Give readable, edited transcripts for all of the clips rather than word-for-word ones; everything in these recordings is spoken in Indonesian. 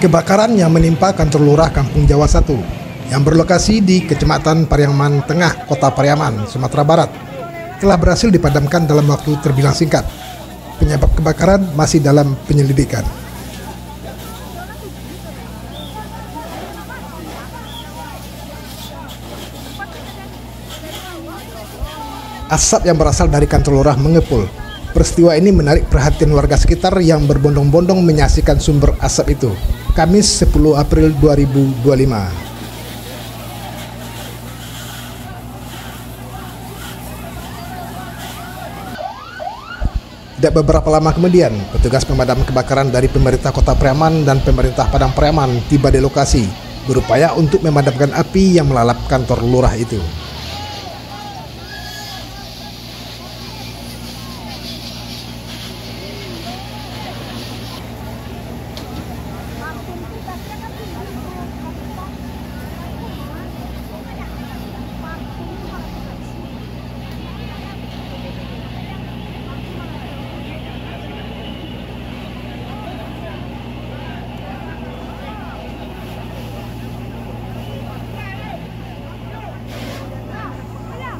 Kebakaran yang menimpa kantor lurah Kampung Jawa 1 yang berlokasi di Kecamatan Pariaman Tengah, Kota Pariaman, Sumatera Barat, telah berhasil dipadamkan dalam waktu terbilang singkat. Penyebab kebakaran masih dalam penyelidikan. Asap yang berasal dari kantor lurah mengepul. Peristiwa ini menarik perhatian warga sekitar yang berbondong-bondong menyaksikan sumber asap itu. Kamis 10 April 2025. Tidak beberapa lama kemudian, petugas pemadam kebakaran dari pemerintah Kota Pariaman dan pemerintah Padang Pariaman tiba di lokasi, berupaya untuk memadamkan api yang melalap kantor lurah itu.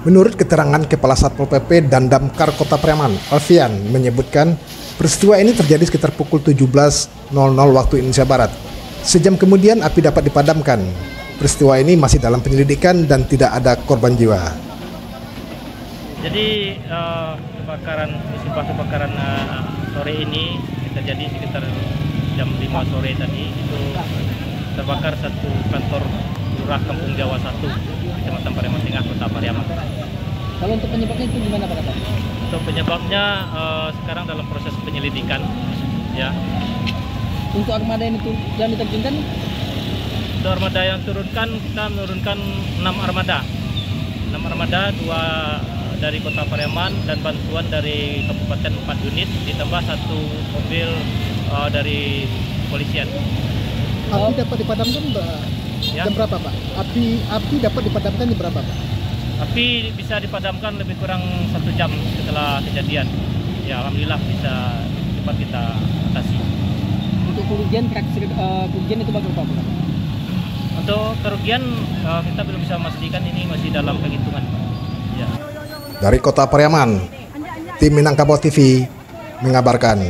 Menurut keterangan Kepala Satpol PP dan Damkar Kota Pariaman, Alfian, menyebutkan peristiwa ini terjadi sekitar pukul 17.00 waktu Indonesia Barat. Sejam kemudian api dapat dipadamkan. Peristiwa ini masih dalam penyelidikan dan tidak ada korban jiwa. Jadi musibah kebakaran sore ini terjadi sekitar jam 5 sore tadi. Itu terbakar satu kantor lurah Kampung Jawa 1, Kecamatan Pariaman Tengah, Kota Pariaman. Kalau untuk penyebabnya itu gimana Pak? Untuk penyebabnya sekarang dalam proses penyelidikan, ya. Untuk armada yang diterjunkan? Untuk armada yang turunkan, kita menurunkan 6 armada. 6 armada, 2 dari Kota Pariaman dan bantuan dari Kabupaten 4 unit, ditambah 1 mobil dari polisian. Api dapat dipadamkan jam berapa, Pak? Api dapat dipadamkan jam berapa, Pak? Api bisa dipadamkan lebih kurang 1 jam setelah kejadian. Ya, alhamdulillah bisa cepat kita atasi. Untuk kerugian itu berapa, Pak? Untuk kerugian kita belum bisa memastikan, ini masih dalam penghitungan. Ya. Dari Kota Pariaman, tim Minangkabau TV mengabarkan.